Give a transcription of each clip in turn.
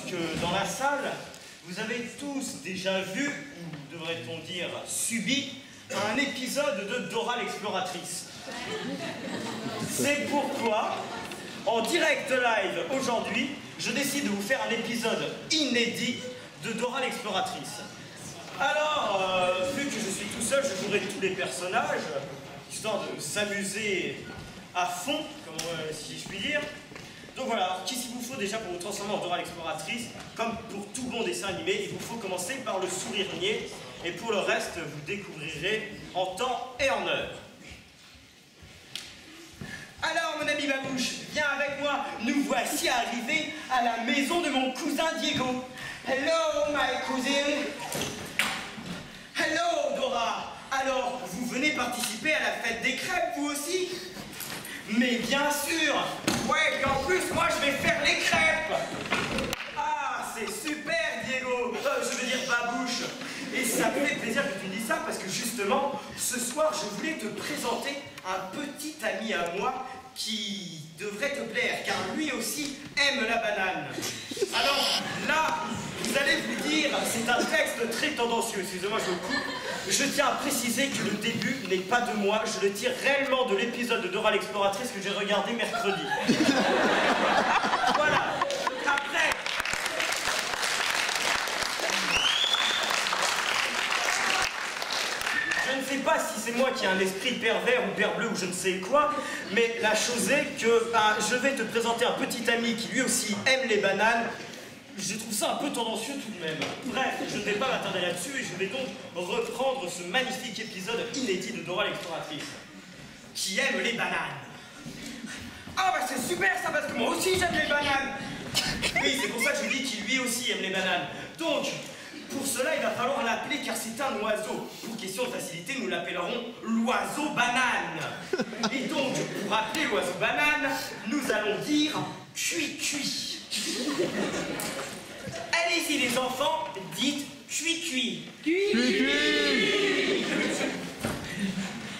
que dans la salle, vous avez tous déjà vu, ou devrait-on dire subi, un épisode de Dora l'exploratrice. C'est pourquoi, en direct live aujourd'hui, je décide de vous faire un épisode inédit de Dora l'exploratrice. Alors, vu que je suis tout seul, je jouerai tous les personnages, histoire de s'amuser à fond, si je puis dire. Donc voilà, alors qu'est-ce qu'il vous faut déjà pour vous transformer en Dora l'exploratrice? Comme pour tout bon dessin animé, il vous faut commencer par le sourire niais, et pour le reste, vous découvrirez en temps et en heure. Alors mon ami Babouche, viens avec moi, nous voici arrivés à la maison de mon cousin Diego. Hello my cousin. Hello Dora. Alors, vous venez participer à la fête des crêpes vous aussi? Mais bien sûr. Ouais, et en plus, moi je vais faire les crêpes. Ah, c'est super Diego. Je veux dire Babouche. Et ça me fait plaisir que tu me dises ça parce que justement, ce soir, je voulais te présenter un petit ami à moi qui devrait te plaire, car lui aussi aime la banane. Alors là, vous allez vous dire, c'est un texte très tendancieux, excusez-moi, je le coupe. Je tiens à préciser que le début n'est pas de moi, je le tire réellement de l'épisode de Dora l'exploratrice que j'ai regardé mercredi. Voilà. Après... Je ne sais pas si c'est moi qui ai un esprit pervers ou père bleu ou je ne sais quoi, mais la chose est que je vais te présenter un petit ami qui lui aussi aime les bananes. Je trouve ça un peu tendancieux tout de même. Bref, je ne vais pas m'attarder là-dessus et je vais donc reprendre ce magnifique épisode inédit de Dora l'exploratrice. Qui aime les bananes. Ah bah c'est super ça parce que moi aussi j'aime les bananes. Oui, c'est pour ça que je dis qu'il lui aussi aime les bananes. Donc, pour cela, il va falloir l'appeler car c'est un oiseau. Pour question de facilité, nous l'appellerons l'oiseau banane. Et donc, pour appeler l'oiseau banane, nous allons dire cui-cui. Allez-y les enfants, dites cui-cui. Cui-cui.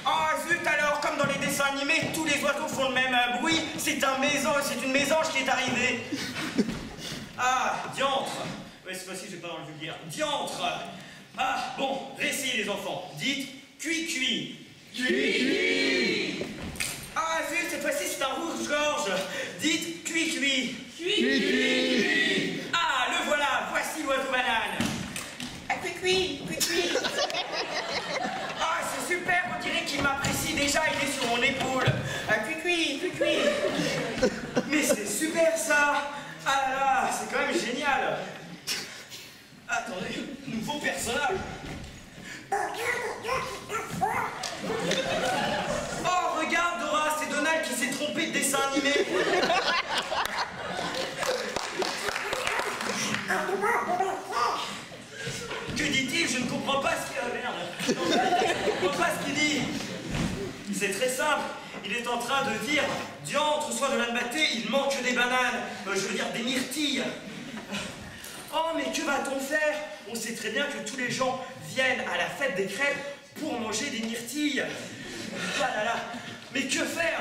Oh zut alors, comme dans les dessins animés, tous les oiseaux font le même bruit. C'est une mésange qui est arrivée. Ah, diantre. Ouais, cette fois-ci, je vais pas dans le vulgaire. Diantre. Ah, bon, réessayez les enfants. Dites cui-cui. Cui-cui. Ah zut, cette fois-ci, c'est un rouge-gorge. Dites cui-cui. Cui-cui. Ah, le voilà, voici l'oiseau banane. Ah, cui-cui, cui-cui. Ah, c'est super, on dirait qu'il m'apprécie déjà, il est sur mon épaule. Ah, cui-cui, cui-cui. Mais c'est super ça. Ah là là, c'est quand même génial. Attendez, nouveau personnage. Oh, regarde Dora, c'est Donald qui s'est trompé de dessin animé. Que dit-il? Je ne comprends pas ce qu'il a. Merde. Je ne comprends pas ce qu'il dit. C'est très simple. Il est en train de dire diantre, soit de l'anbaté, il manque des bananes. Je veux dire des myrtilles. Oh, mais que va-t-on faire? On sait très bien que tous les gens viennent à la fête des crêpes pour manger des myrtilles. Ah là là, mais que faire?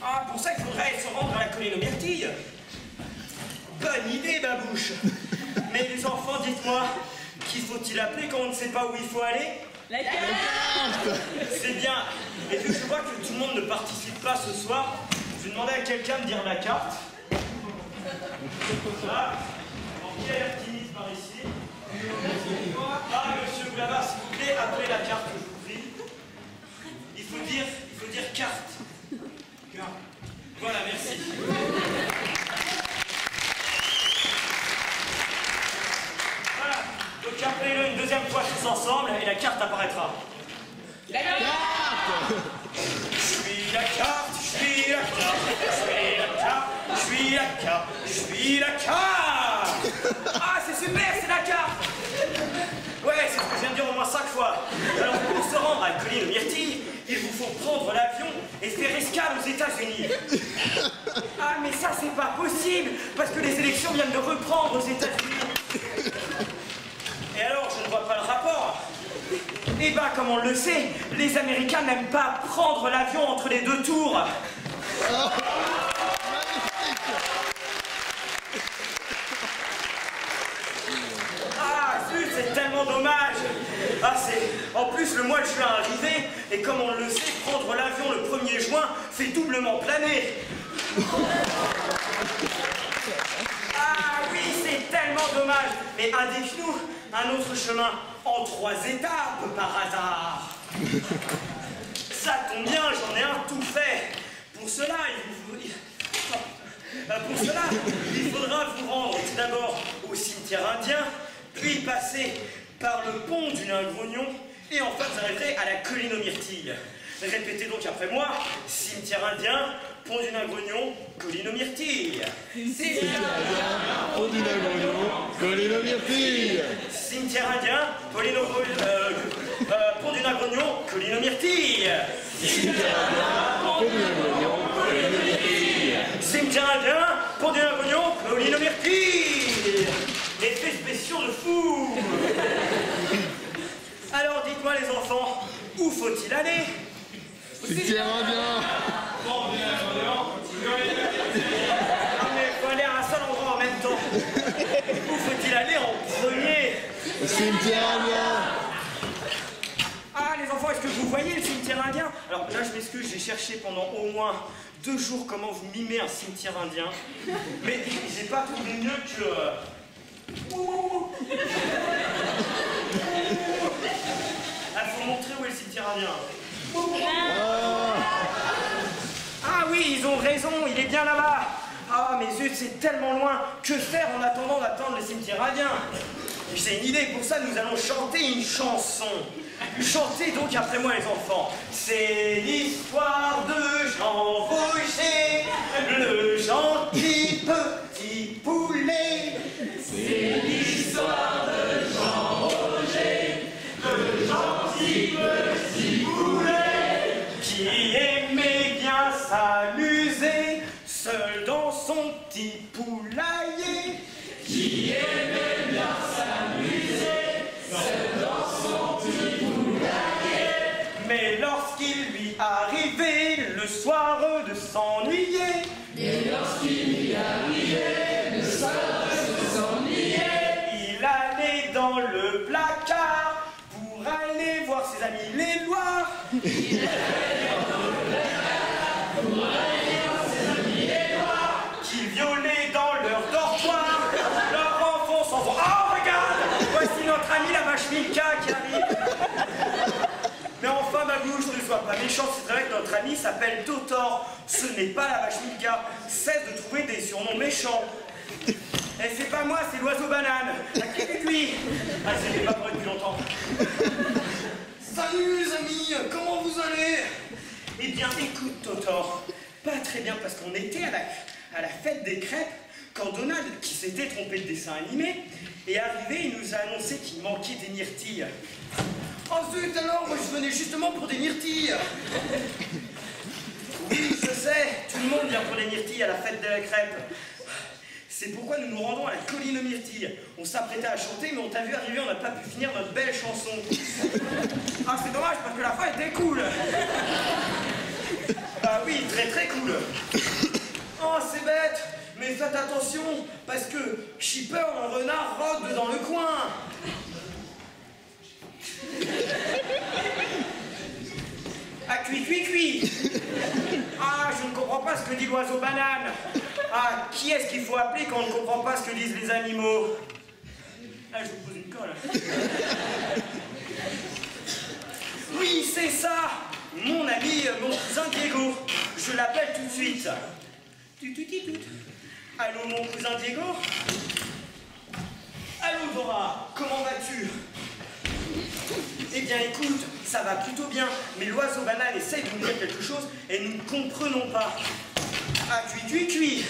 Ah, pour ça, il faudrait se rendre à la colline aux myrtilles. Bonne idée, Babouche. Mais les enfants, dites-moi, qui faut-il appeler quand on ne sait pas où il faut aller? La carte. C'est bien. Et vu que je vois que tout le monde ne participe pas ce soir, je vais demander à quelqu'un de dire la carte. Voilà. Qui a l'air timide par ici? Ah, monsieur Blava, s'il vous plaît, appelez la carte, je vous prie. Il faut dire carte. Voilà, merci. Voilà, donc appelez-le une deuxième fois tous ensemble et la carte apparaîtra. La carte! Je suis la carte, je suis la carte, je suis la carte, je suis la carte, je suis la carte! Ah, c'est super, c'est la carte! Ouais, c'est ce que je viens de dire au moins 5 fois. Alors, pour se rendre à la colline de Myrtille, il vous faut prendre l'avion et faire escale aux États-Unis. Ah, mais ça, c'est pas possible, parce que les élections viennent de reprendre aux États-Unis. Et alors, je ne vois pas le rapport. Eh ben, comme on le sait, les Américains n'aiment pas prendre l'avion entre les deux tours. C'est tellement dommage. Ah, en plus, le mois de juin arrivé, et comme on le sait, prendre l'avion le 1er juin fait doublement planer. Ah oui, c'est tellement dommage. Mais indique-nous un autre chemin en 3 étapes par hasard. Ça tombe bien, j'en ai un tout fait. Pour cela, il faudra vous rendre tout d'abord au cimetière indien, puis passer par le pont du nain grognon, et enfin vous arriverez à la colline aux myrtilles. Répétez donc après moi, cimetière indien, pont du nain grognon, colline aux myrtilles. Cimetière indien, pont du nain grognon, colline aux myrtilles. Cimetière indien, pont du nain grognon, colline aux myrtilles. Cimetière indien, pont du nain grognon, colline aux myrtilles. Cimetière indien, pont du nain grognon, colline aux myrtilles. Effets spéciaux de fou. Alors dites-moi les enfants, où faut-il aller? Cimetière indien. Ah mais il faut aller à un seul endroit en même temps. Où faut-il aller en premier? Cimetière indien. Ah les enfants, est-ce que vous voyez le cimetière indien? Alors là je m'excuse, j'ai cherché pendant au moins 2 jours comment vous mimer un cimetière indien. Mais j'ai pas trouvé mieux que... Ah, faut montrer où est le cimetière indien. Ah oui, ils ont raison, il est bien là-bas. Ah mais zut, c'est tellement loin. Que faire en attendant d'attendre le cimetière indien? J'ai une idée, pour ça nous allons chanter une chanson. Chantez donc après moi les enfants. C'est l'histoire de Jean Roger, le gentil petit poulet. C'est l'histoire de Jean Roger, le gentil petit poulet, qui aimait bien s'amuser seul dans son petit poulailler. Qui aimait bien s'amuser seul dans son petit poulailler. Mais lorsqu'il lui arrivait le soir de s'ennuyer, il allait dans le placard pour aller voir ses amis les Loirs. Qui violaient dans leur dortoir leur enfant sans voix. Oh regarde, voici notre ami la vache Milka qui arrive. Mais enfin ma bouche, ne sois pas méchant, c'est vrai que notre ami s'appelle Totor. Ce n'est pas la vache Milka. Cesse de trouver des surnoms méchants. Et c'est pas moi, c'est l'oiseau banane. Lui. Ah, c'était pas vrai depuis longtemps. Salut les amis, comment vous allez? Eh bien, écoute Totor, pas très bien parce qu'on était à la fête des crêpes quand Donald, qui s'était trompé de dessin animé, est arrivé et nous a annoncé qu'il manquait des myrtilles. Oh zut alors, moi je venais justement pour des myrtilles. Oui, je sais, tout le monde vient pour des myrtilles à la fête des crêpes. C'est pourquoi nous nous rendons à la colline aux myrtilles. On s'apprêtait à chanter, mais on t'a vu arriver, on n'a pas pu finir notre belle chanson. Ah, c'est dommage, parce que la fin était cool. Ah oui, très très cool. Oh, c'est bête, mais faites attention, parce que Chipper, un renard, rôde dans le coin. Ah, cuit. Ah, je ne comprends pas ce que dit l'oiseau banane. Ah, qui est-ce qu'il faut appeler quand on ne comprend pas ce que disent les animaux? Ah, je vous pose une colle. Oui, c'est ça. Mon ami, mon cousin Diego. Je l'appelle tout de suite. Allô, mon cousin Diego? Allô, Dora, comment vas-tu? Eh bien, écoute, ça va plutôt bien, mais l'oiseau banane essaye de nous dire quelque chose et nous ne comprenons pas. Ah, cuit.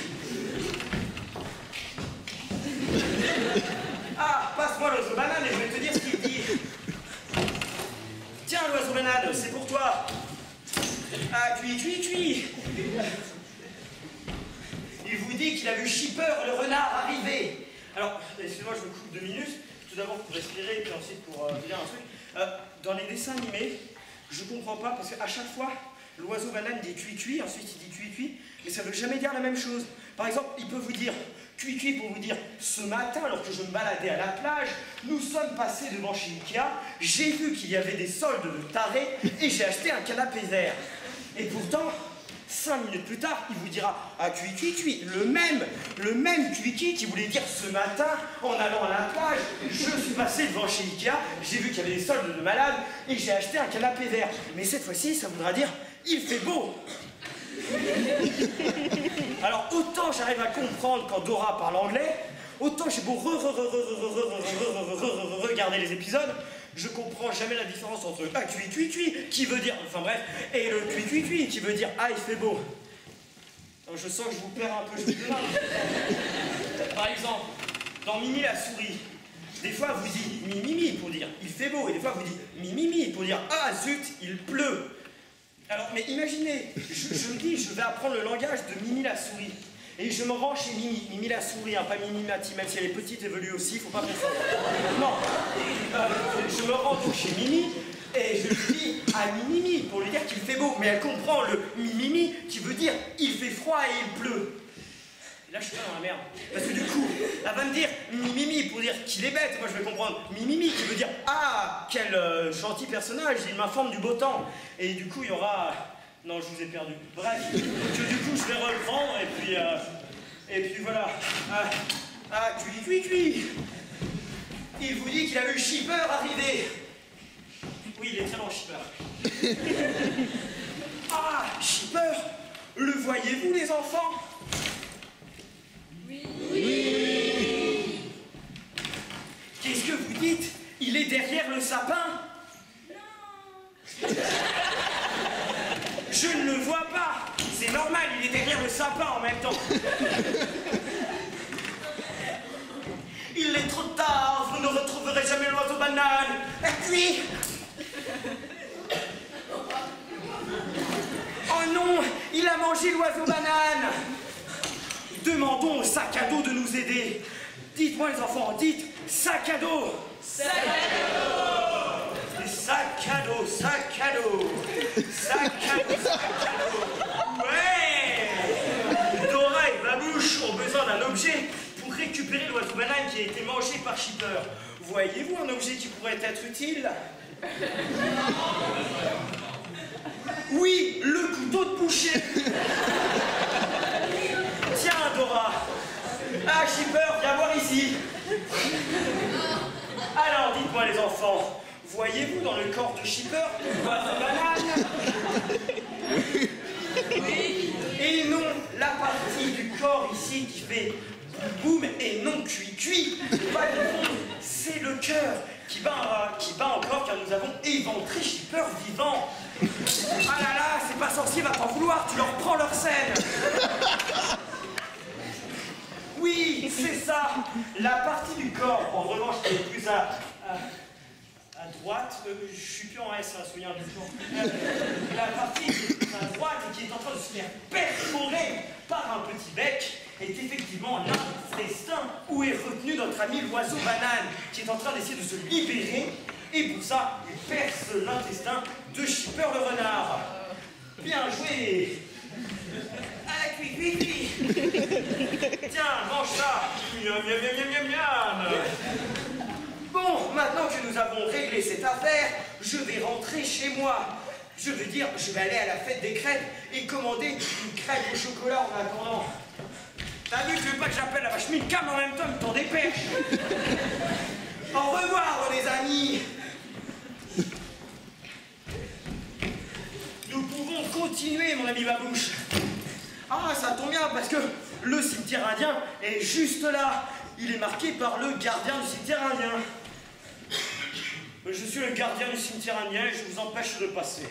Ah, passe-moi l'oiseau banane et je vais te dire ce qu'il dit. Tiens, l'oiseau banane, c'est pour toi. Ah, cuit. Il vous dit qu'il a vu Chipper, le renard, arriver. Alors, excusez-moi, je me coupe 2 minutes. Tout d'abord pour respirer et puis ensuite pour vous dire un truc. Dans les dessins animés, je comprends pas parce qu'à chaque fois l'oiseau banane dit cuit-cuit, ensuite il dit cuit-cuit, mais ça ne veut jamais dire la même chose. Par exemple, il peut vous dire cuit-cuit pour vous dire ce matin, alors que je me baladais à la plage, nous sommes passés devant chez Ikea, j'ai vu qu'il y avait des soldes de tarés et j'ai acheté un canapé vert. Et pourtant, 5 minutes plus tard, il vous dira ah cuit-cuit-cuit, le même cuit-cuit qui voulait dire ce matin, en allant à la plage, je suis passé devant chez Ikea, j'ai vu qu'il y avait des soldes de malades et j'ai acheté un canapé vert. Mais cette fois-ci, ça voudra dire il fait beau. Alors autant j'arrive à comprendre quand Dora parle anglais, autant j'ai beau regarder les épisodes, je comprends jamais la différence entre ah cuit-cuit-cuit qui veut dire, enfin bref, et le cuit-cuit-cuit qui veut dire ah il fait beau. Alors, je sens que je vous perds un peu, je suis là. Par exemple, dans Mimi la souris, des fois vous dites mi-mi-mi pour dire il fait beau, et des fois vous dites mi-mi-mi pour dire ah zut, il pleut. Alors, mais imaginez, je me dis, je vais apprendre le langage de Mimi la souris. Et je me rends chez Mimi, Mimi la souris, hein, pas Mimi Mati, même si elle est petite et velue aussi, faut pas confondre. Non, je me rends donc chez Mimi, et je lui dis à Mimi pour lui dire qu'il fait beau. Mais elle comprend le Mimi qui veut dire il fait froid et il pleut. Et là, je suis pas dans la merde. Parce que du coup, elle va me dire Mimi pour dire qu'il est bête. Et moi, je vais comprendre Mimi qui veut dire ah, quel gentil personnage, il m'informe du beau temps. Et du coup, il y aura... Non, je vous ai perdu. Bref, que du coup, je vais reprendre et puis voilà. Cuit. Il vous dit qu'il a vu Shipper arriver. Oui, il est très long, Shipper. Ah, Shipper, le voyez-vous, les enfants? Oui. Qu'est-ce que vous dites? Il est derrière le sapin? Non. Je ne le vois pas. C'est normal, il est derrière le sapin en même temps. Il est trop tard, vous ne retrouverez jamais l'oiseau banane. Cuit. Oh non, il a mangé l'oiseau banane. Demandons au sac à dos de nous aider. Dites-moi les enfants, dites sac à dos. Sac à dos. Sac à dos, sac à dos. Sac à dos, sac à dos. Ouais. Dora et Babouche ont besoin d'un objet pour récupérer l'oiseau banane qui a été mangé par Shipper. Voyez-vous un objet qui pourrait être utile? Oui, le couteau de boucher. Tiens, Dora. Ah, Shipper, viens voir ici. Alors, dites-moi les enfants, voyez-vous dans le corps de Shipper l'oiseau banane? Oui. Et non, la partie du corps ici qui fait boum et non cuit-cuit, pas du tout, c'est le cœur qui bat encore car nous avons éventré Shipper vivant. Ah là là, c'est pas sorcier, va t'en vouloir, tu leur prends leur scène. Oui, c'est ça, la partie du corps, en revanche, qui est plus à droite, je suis plus en S, souvenir du jour. La partie qui est plus à droite et qui est en train de se faire perforer par un petit bec est effectivement l'intestin où est retenu notre ami l'oiseau banane, qui est en train d'essayer de se libérer, et pour ça, il perce l'intestin de Shipper le renard. Bien joué. Ah, cuit. Tiens, mange ça. Miam, miam, miam, miam, miam. Bon, maintenant que nous avons réglé cette affaire, je vais rentrer chez moi. Je veux dire, je vais aller à la fête des crêpes et commander une crêpe au chocolat en attendant. T'as vu, tu veux pas que j'appelle la vache Milka, mais en même temps, il t'en dépêche. Au revoir, les amis. Nous pouvons continuer, mon ami Babouche. Ah, ça tombe bien, parce que le cimetière indien est juste là. Il est marqué par le gardien du cimetière indien. Je suis le gardien du cimetière indien et je vous empêche de passer.